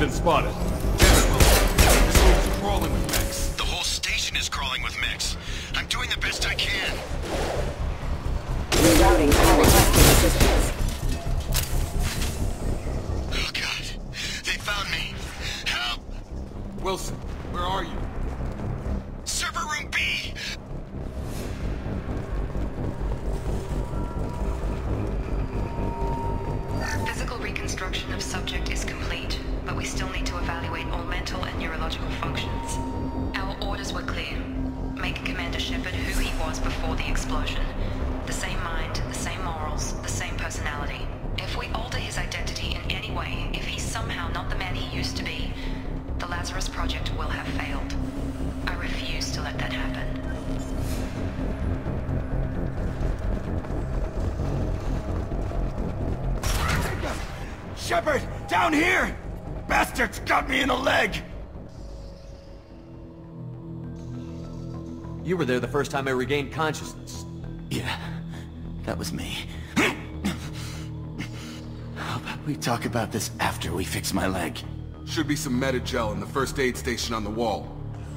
been spotted. Damn it, Wilson. This room's crawling with mechs. The whole station is crawling with mechs. I'm doing the best I can. Rerouting power requesting assistance. Oh God, they found me. Help! Wilson, where are you? Server room B. Physical reconstruction of subject is complete, but we still need to evaluate all mental and neurological functions. Our orders were clear. Make Commander Shepard who he was before the explosion. The same mind, the same morals, the same personality. If we alter his identity in any way, if he's somehow not the man he used to be, the Lazarus Project will have failed. I refuse to let that happen. Shepard, down here! Bastards got me in the leg! You were there the first time I regained consciousness. Yeah, that was me. How about we talk about this after we fix my leg? Should be some Metagel in the first aid station on the wall.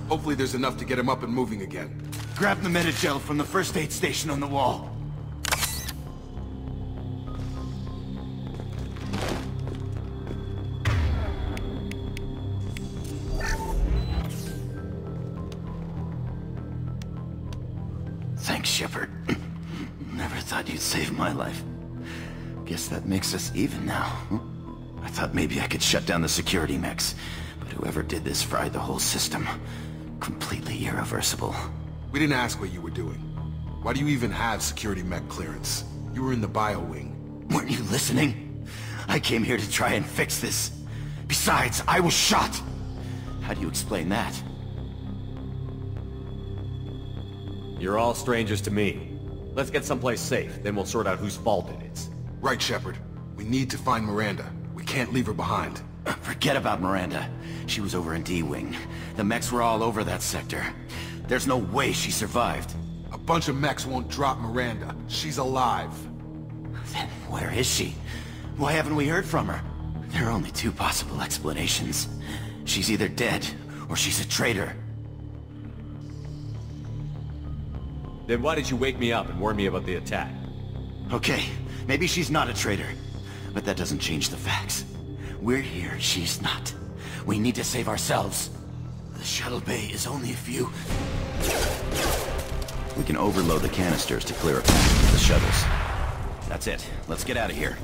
Hopefully there's enough to get him up and moving again. Grab the Metagel from the first aid station on the wall. Thanks, Shepard. Never thought you'd save my life. Guess that makes us even now. I thought maybe I could shut down the security mechs, but whoever did this fried the whole system. Completely irreversible. We didn't ask what you were doing. Why do you even have security mech clearance? You were in the bio wing. Weren't you listening? I came here to try and fix this. Besides, I was shot! How do you explain that? You're all strangers to me. Let's get someplace safe, then we'll sort out whose fault it is. Right, Shepard. We need to find Miranda. We can't leave her behind. Forget about Miranda. She was over in D-Wing. The mechs were all over that sector. There's no way she survived. A bunch of mechs won't drop Miranda. She's alive. Then where is she? Why haven't we heard from her? There are only two possible explanations. She's either dead, or she's a traitor. Then why did you wake me up and warn me about the attack? Okay, maybe she's not a traitor. But that doesn't change the facts. We're here, she's not. We need to save ourselves. The shuttle bay is only a few... We can overload the canisters to clear a path to the shuttles. That's it. Let's get out of here.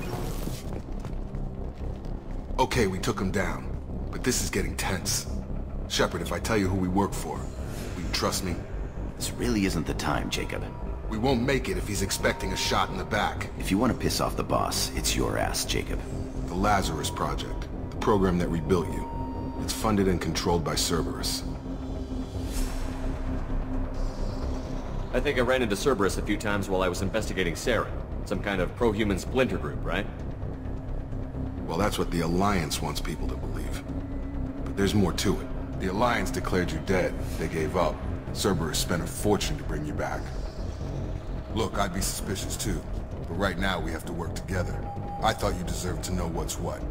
Okay, we took him down. But this is getting tense. Shepard, if I tell you who we work for, will you trust me? This really isn't the time, Jacob. We won't make it if he's expecting a shot in the back. If you want to piss off the boss, it's your ass, Jacob. The Lazarus Project. The program that rebuilt you. It's funded and controlled by Cerberus. I think I ran into Cerberus a few times while I was investigating Saren. Some kind of pro-human splinter group, right? Well, that's what the Alliance wants people to believe. But there's more to it. The Alliance declared you dead. They gave up. Cerberus spent a fortune to bring you back. Look, I'd be suspicious too. But right now we have to work together. I thought you deserved to know what's what.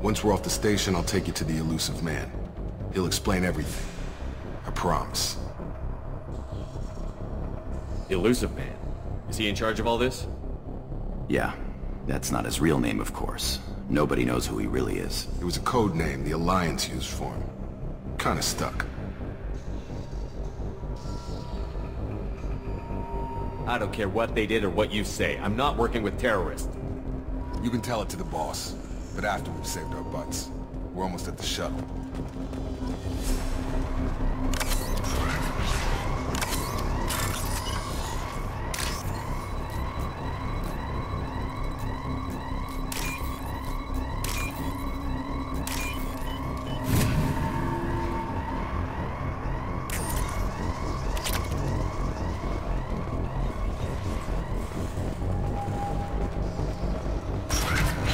Once we're off the station, I'll take you to the elusive man. He'll explain everything. I promise. Elusive Man? Is he in charge of all this? Yeah, that's not his real name, of course. Nobody knows who he really is. It was a code name the Alliance used for him. Kinda stuck. I don't care what they did or what you say. I'm not working with terrorists. You can tell it to the boss, but after we've saved our butts. We're almost at the shuttle.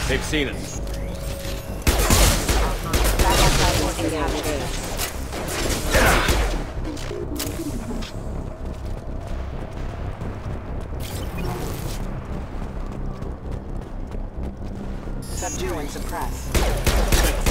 They've seen us. Subdue and suppress.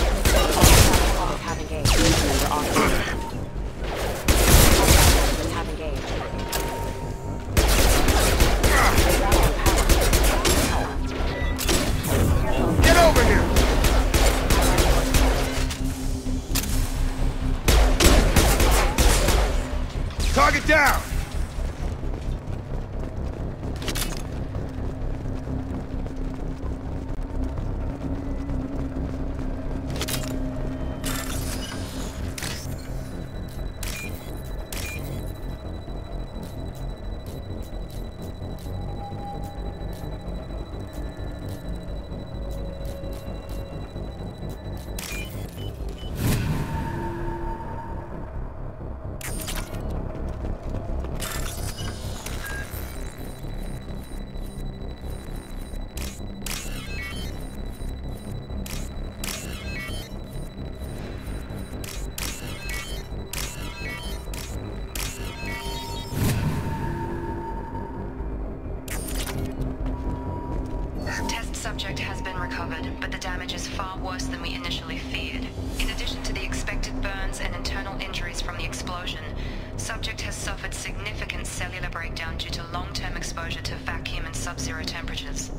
subject has been recovered, but the damage is far worse than we initially feared. In addition to the expected burns and internal injuries from the explosion, subject has suffered significant cellular breakdown due to long-term exposure to vacuum and sub-zero temperatures.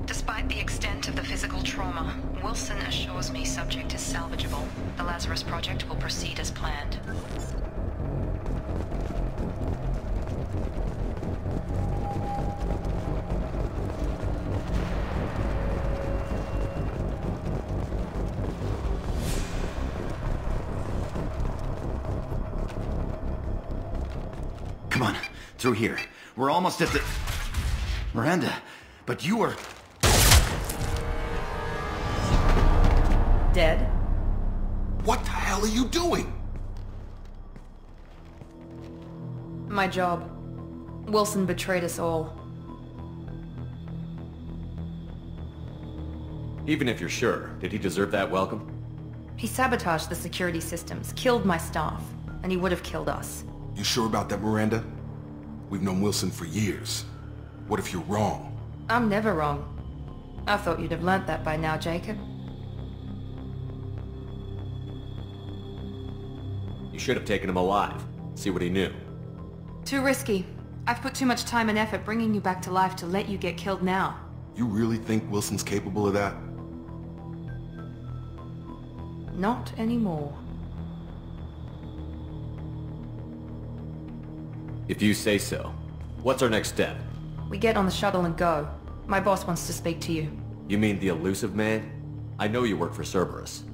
Despite the extent of the physical trauma, Wilson assures me subject is salvageable. The Lazarus Project will proceed as planned. Come on, through here. We're almost at the... Miranda, but you were... Dead? What the hell are you doing? My job. Wilson betrayed us all. Even if you're sure, did he deserve that welcome? He sabotaged the security systems, killed my staff, and he would have killed us. You sure about that, Miranda? We've known Wilson for years. What if you're wrong? I'm never wrong. I thought you'd have learnt that by now, Jacob. You should have taken him alive. See what he knew. Too risky. I've put too much time and effort bringing you back to life to let you get killed now. You really think Wilson's capable of that? Not anymore. If you say so. What's our next step? We get on the shuttle and go. My boss wants to speak to you. You mean the elusive man? I know you work for Cerberus.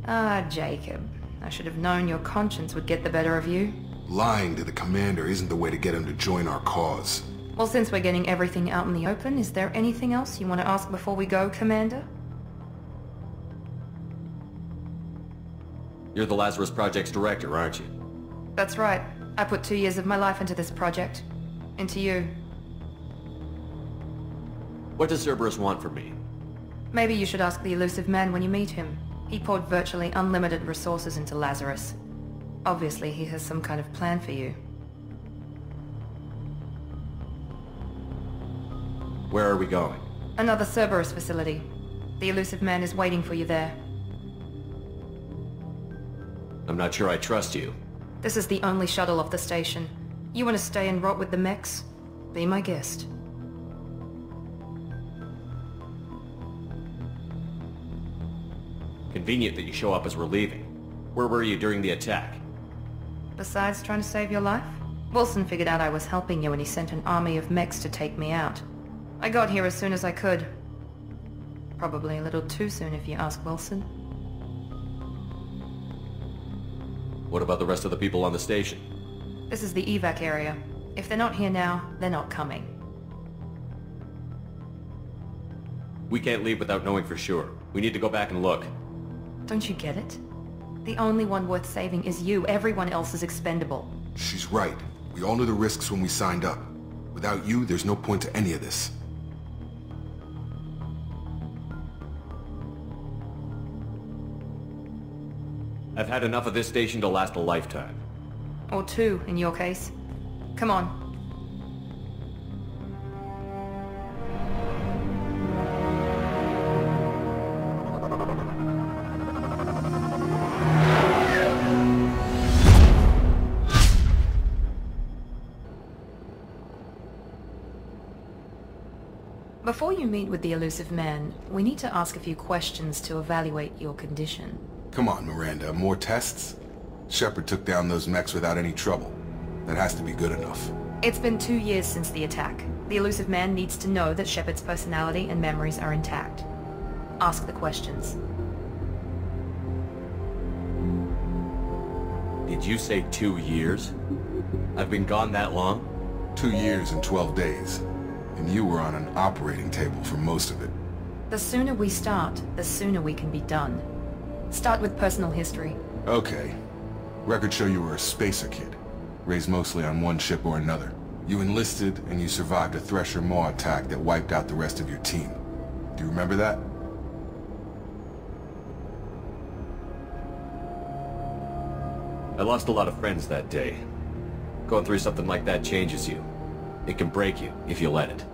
Ah, Jacob. I should have known your conscience would get the better of you. Lying to the commander isn't the way to get him to join our cause. Well, since we're getting everything out in the open, is there anything else you want to ask before we go, Commander? You're the Lazarus Project's director, aren't you? That's right. I put 2 years of my life into this project. Into you. What does Cerberus want from me? Maybe you should ask the elusive man when you meet him. He poured virtually unlimited resources into Lazarus. Obviously, he has some kind of plan for you. Where are we going? Another Cerberus facility. The elusive man is waiting for you there. I'm not sure I trust you. This is the only shuttle off the station. You want to stay and rot with the mechs? Be my guest. Convenient that you show up as we're leaving. Where were you during the attack? Besides trying to save your life, Wilson figured out I was helping you and he sent an army of mechs to take me out. I got here as soon as I could. Probably a little too soon if you ask Wilson. What about the rest of the people on the station? This is the evac area. If they're not here now, they're not coming. We can't leave without knowing for sure. We need to go back and look. Don't you get it? The only one worth saving is you. Everyone else is expendable. She's right. We all knew the risks when we signed up. Without you, there's no point to any of this. I've had enough of this station to last a lifetime. Or 2, in your case. Come on. Before you meet with the elusive man, we need to ask a few questions to evaluate your condition. Come on, Miranda. More tests? Shepard took down those mechs without any trouble. That has to be good enough. It's been 2 years since the attack. The elusive man needs to know that Shepard's personality and memories are intact. Ask the questions. Did you say 2 years? I've been gone that long? 2 years and 12 days. And you were on an operating table for most of it. The sooner we start, the sooner we can be done. Start with personal history. Okay. Records show you were a spacer kid. Raised mostly on one ship or another. You enlisted, and you survived a Thresher Maw attack that wiped out the rest of your team. Do you remember that? I lost a lot of friends that day. Going through something like that changes you. It can break you, if you let it.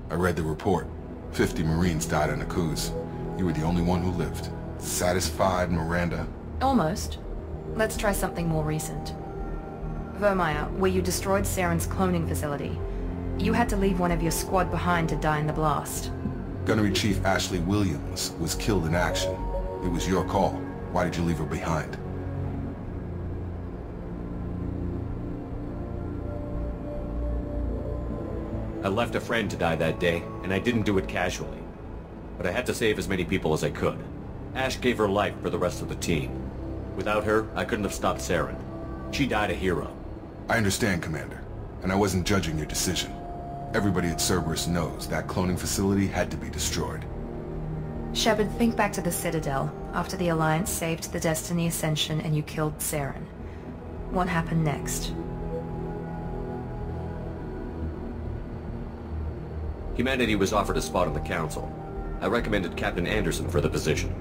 I read the report. 50 Marines died in Akuz. You were the only one who lived. Satisfied, Miranda? Almost. Let's try something more recent. Vermeer, where you destroyed Saren's cloning facility. You had to leave one of your squad behind to die in the blast. Gunnery Chief Ashley Williams was killed in action. It was your call. Why did you leave her behind? I left a friend to die that day, and I didn't do it casually. But I had to save as many people as I could. Ash gave her life for the rest of the team. Without her, I couldn't have stopped Saren. She died a hero. I understand, Commander, and I wasn't judging your decision. Everybody at Cerberus knows that cloning facility had to be destroyed. Shepard, think back to the Citadel, after the Alliance saved the Destiny Ascension and you killed Saren. What happened next? Humanity was offered a spot on the Council. I recommended Captain Anderson for the position.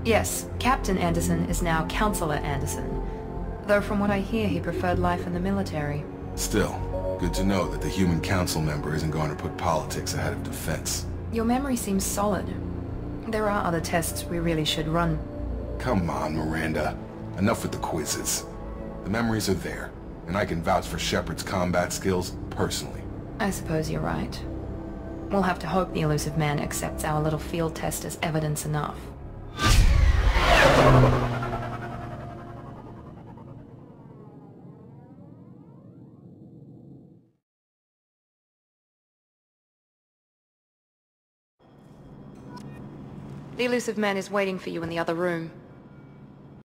Yes, Captain Anderson is now Counselor Anderson. Though from what I hear, he preferred life in the military. Still, good to know that the human council member isn't going to put politics ahead of defense. Your memory seems solid. There are other tests we really should run. Come on, Miranda. Enough with the quizzes. The memories are there, and I can vouch for Shepard's combat skills personally. I suppose you're right. We'll have to hope the elusive man accepts our little field test as evidence enough. The elusive man is waiting for you in the other room.